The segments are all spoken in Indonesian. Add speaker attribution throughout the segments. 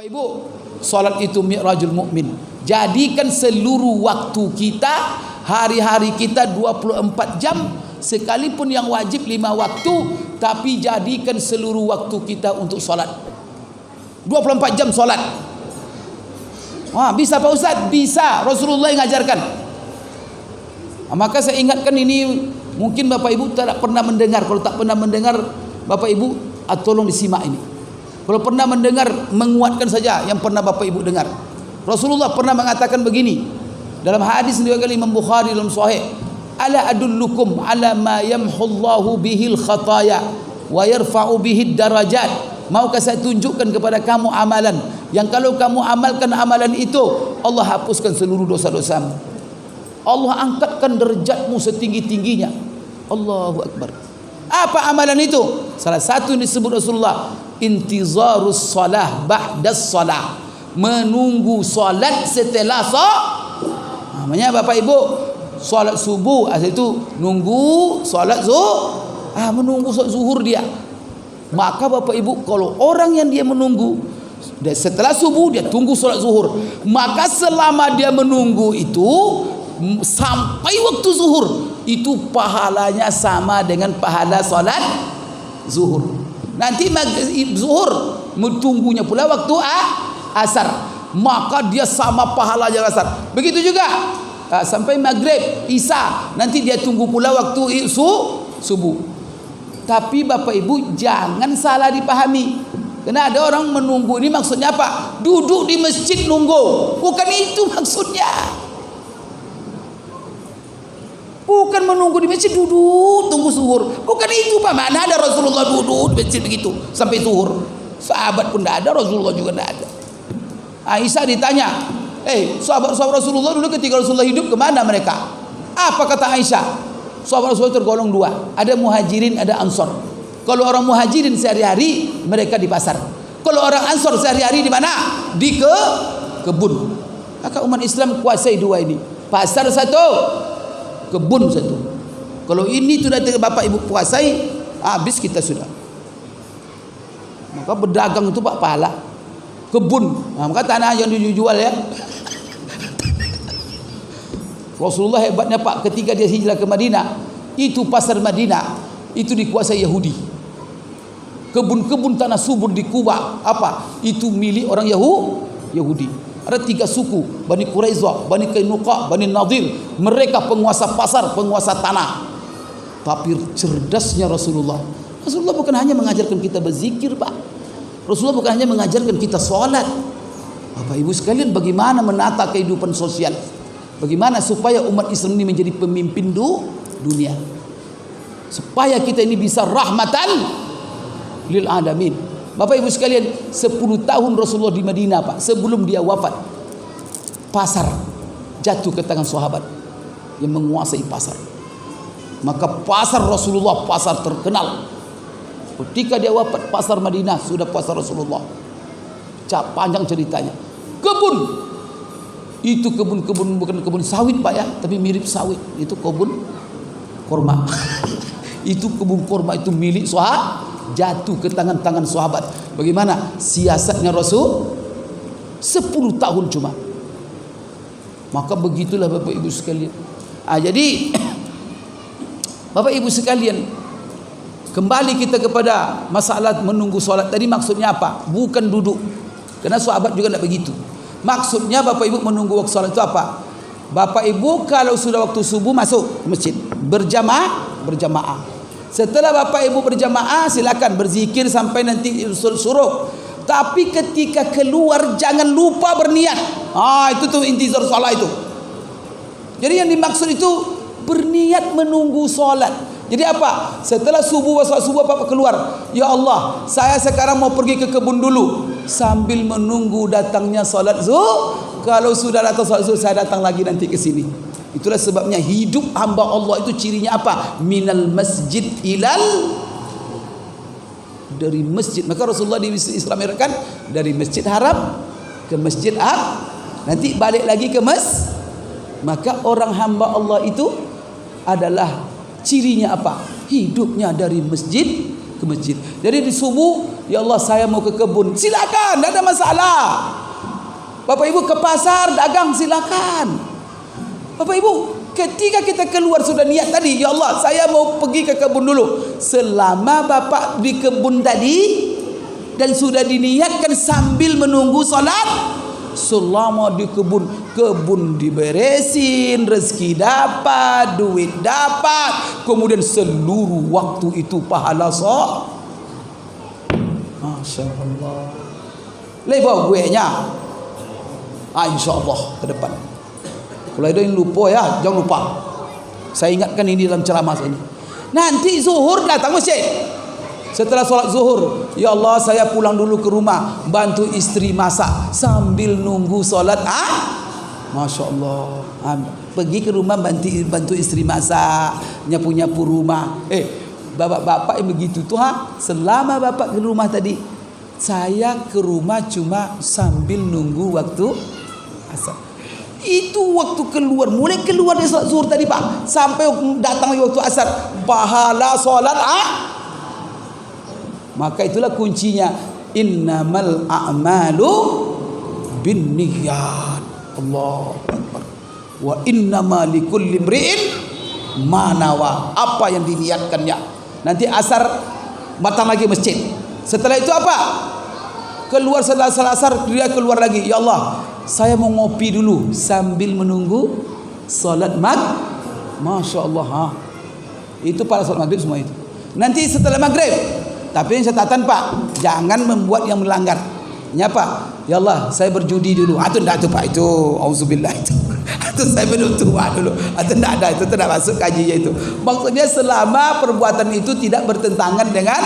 Speaker 1: Bapak Ibu, salat itu mi'rajul mukmin. Jadikan seluruh waktu kita, hari-hari kita 24 jam, sekalipun yang wajib 5 waktu, tapi jadikan seluruh waktu kita untuk salat. 24 jam salat. Wah, bisa Pak Ustaz? Bisa. Rasulullah yang ajarkan. Maka saya ingatkan ini, mungkin Bapak Ibu tak pernah mendengar. Kalau tak pernah mendengar, Bapak Ibu tolong disimak ini. Kalau pernah mendengar, menguatkan saja yang pernah Bapak Ibu dengar. Rasulullah pernah mengatakan begini dalam hadis diriwayatkan Imam Bukhari dalam Sahih, ala adullukum ala ma yamhullahu bihil khataya wa yarfa'u bihid darajat. Maukah saya tunjukkan kepada kamu amalan yang kalau kamu amalkan amalan itu, Allah hapuskan seluruh dosa-dosamu, Allah angkatkan derajatmu setinggi-tingginya. Allahu Akbar. Apa amalan itu? Salah satu yang disebut Rasulullah, intizarus salah ba'das salah, menunggu salat setelah namanya Bapak Ibu salat subuh, itu nunggu salat menunggu salat zuhur dia. Maka Bapak Ibu, kalau orang yang dia menunggu setelah subuh, dia tunggu salat zuhur, maka selama dia menunggu itu sampai waktu zuhur, itu pahalanya sama dengan pahala salat zuhur. Nanti zuhur tunggunya pula waktu asar, maka dia sama pahalanya asar. Begitu juga sampai maghrib, isya, nanti dia tunggu pula waktu subuh. Tapi Bapak Ibu jangan salah dipahami. Karena ada orang menunggu ini maksudnya apa? Duduk di masjid nunggu. Bukan itu maksudnya. Bukan menunggu di masjid duduk tunggu zuhur. Bukan itu Pak. Mana ada Rasulullah duduk di masjid begitu sampai zuhur. Sahabat pun tidak ada, Rasulullah juga tidak ada. Aisyah ditanya, sahabat-sahabat Rasulullah dulu ketika Rasulullah hidup kemana mereka? Apa kata Aisyah? Sahabat Rasulullah tergolong dua, ada muhajirin, ada ansor. Kalau orang muhajirin sehari-hari mereka di pasar. Kalau orang ansor sehari-hari di mana? Di kebun. Maka umat Islam kuasai dua ini. Pasar satu, kebun satu. Kalau ini sudah Bapak Ibu kuasai, habis kita sudah. Maka berdagang itu Pak pahala. Kebun, maka tanah yang dijual ya. Rasulullah hebatnya Pak, ketika dia hijrah ke Madinah, itu pasar Madinah itu dikuasai Yahudi. Kebun-kebun tanah subur di Kuba itu milik orang Yahudi. Ada 3 suku, Bani Quraizah, Bani Qainuqa, Bani Nadir. Mereka penguasa pasar, penguasa tanah. Tapi cerdasnya Rasulullah bukan hanya mengajarkan kita berzikir Pak. Rasulullah bukan hanya mengajarkan kita sholat. Bapak Ibu sekalian, bagaimana menata kehidupan sosial, bagaimana supaya umat Islam ini menjadi pemimpin dunia, supaya kita ini bisa rahmatan lil alamin. Bapak Ibu sekalian, 10 tahun Rasulullah di Madinah Pak, sebelum dia wafat, pasar jatuh ke tangan sahabat yang menguasai pasar. Maka pasar Rasulullah pasar terkenal. Ketika dia wafat, pasar Madinah sudah pasar Rasulullah. Panjang ceritanya. Kebun itu kebun-kebun, bukan kebun sawit Pak ya, tapi mirip sawit. Itu kebun korma. Itu kebun korma itu milik sahabat, jatuh ke tangan-tangan sahabat. Bagaimana siasatnya Rasul? 10 tahun cuma. Maka begitulah Bapak Ibu sekalian. Jadi Bapak Ibu sekalian, kembali kita kepada masalah menunggu solat tadi, maksudnya apa? Bukan duduk. Karena sahabat juga tidak begitu. Maksudnya Bapak Ibu menunggu waktu solat itu apa? Bapak Ibu kalau sudah waktu subuh masuk ke masjid, berjamaah. Setelah Bapak Ibu berjamaah, silakan berzikir sampai nanti suruh. Tapi ketika keluar jangan lupa berniat. Itu tuh intizar salat itu. Jadi yang dimaksud itu berniat menunggu solat. Jadi apa? Setelah subuh Bapak keluar, ya Allah, saya sekarang mau pergi ke kebun dulu, sambil menunggu datangnya salat zuhur. Kalau sudah datang salat zuhur, saya datang lagi nanti ke sini. Itulah sebabnya hidup hamba Allah itu cirinya apa? Minal masjid dari masjid. Maka Rasulullah di Islam kan dari Masjid Haram ke Masjid nanti balik lagi ke Maka orang hamba Allah itu adalah cirinya apa? Hidupnya dari masjid ke masjid. Jadi di subuh, ya Allah saya mau ke kebun, silakan, tidak ada masalah. Bapak Ibu ke pasar dagang, silakan. Bapak Ibu, ketika kita keluar sudah niat tadi, ya Allah saya mau pergi ke kebun dulu. Selama Bapak di kebun tadi dan sudah diniatkan sambil menunggu salat, selama di kebun diberesin, rezeki dapat, duit dapat, kemudian seluruh waktu itu pahala Masya Allah. Lebar gue nya, insya Allah ke depan. Kalau ada yang lupa ya, jangan lupa. Saya ingatkan ini dalam ceramah ini. Nanti zuhur datang masjid. Setelah sholat zuhur, ya Allah saya pulang dulu ke rumah, bantu istri masak sambil nunggu sholat. Masya Allah. Pergi ke rumah bantu istri masak, nyapu rumah. Bapak-bapak yang begitu tuh selama bapak ke rumah tadi, saya ke rumah cuma sambil nunggu waktu asar. Itu waktu keluar, mulai keluar dari sholat zuhur tadi Pak, sampai datang waktu asar, pahala sholat Maka itulah kuncinya, innamal a'malu binniyat. Allahu Akbar. Wa innama likulli imri'in ma nawa. Apa yang diniatkannya. Nanti asar datang lagi masjid. Setelah itu apa? Keluar setelah asar dia keluar lagi. Ya Allah, saya mau ngopi dulu sambil menunggu salat Masya Allah. Itu para salat maghrib semua itu. Nanti setelah maghrib, tapi yang catatan Pak, jangan membuat yang melanggar. Nyapa? Ya Allah, saya berjudi dulu. Itu enggak tuh Pak, itu auzubillah itu. Itu saya belum tua dulu. Itu enggak ada, itu tidak masuk kajinya itu. Maksudnya selama perbuatan itu tidak bertentangan dengan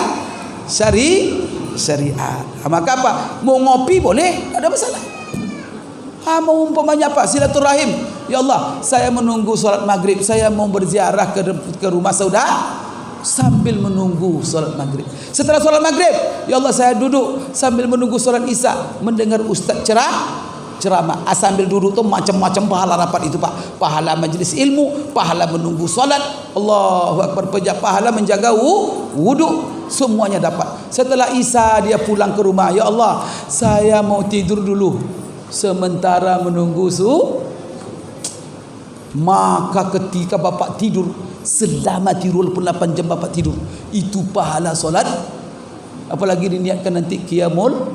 Speaker 1: syariat. Maka apa? Mau ngopi boleh, tidak ada masalah. Mau umpamanya apa? Silaturahim. Ya Allah, saya menunggu sholat maghrib, saya mau berziarah ke rumah saudara sambil menunggu sholat maghrib. Setelah sholat maghrib, ya Allah saya duduk sambil menunggu sholat isya, mendengar ustaz ceramah. Sambil duduk tuh macam-macam pahala rapat itu Pak. Pahala majlis ilmu, pahala menunggu sholat, Allahu Akbar, pahala menjaga wudu, semuanya dapat. Setelah isya dia pulang ke rumah, ya Allah saya mau tidur dulu sementara menunggu Maka ketika bapak tidur, selama tidur walaupun 8 jam bapak tidur, itu pahala solat. Apalagi diniatkan nanti qiyamul.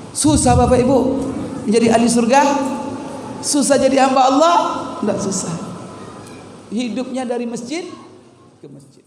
Speaker 1: Susah bapak ibu menjadi ahli surga? Susah jadi hamba Allah? Tidak susah. Hidupnya dari masjid ke masjid.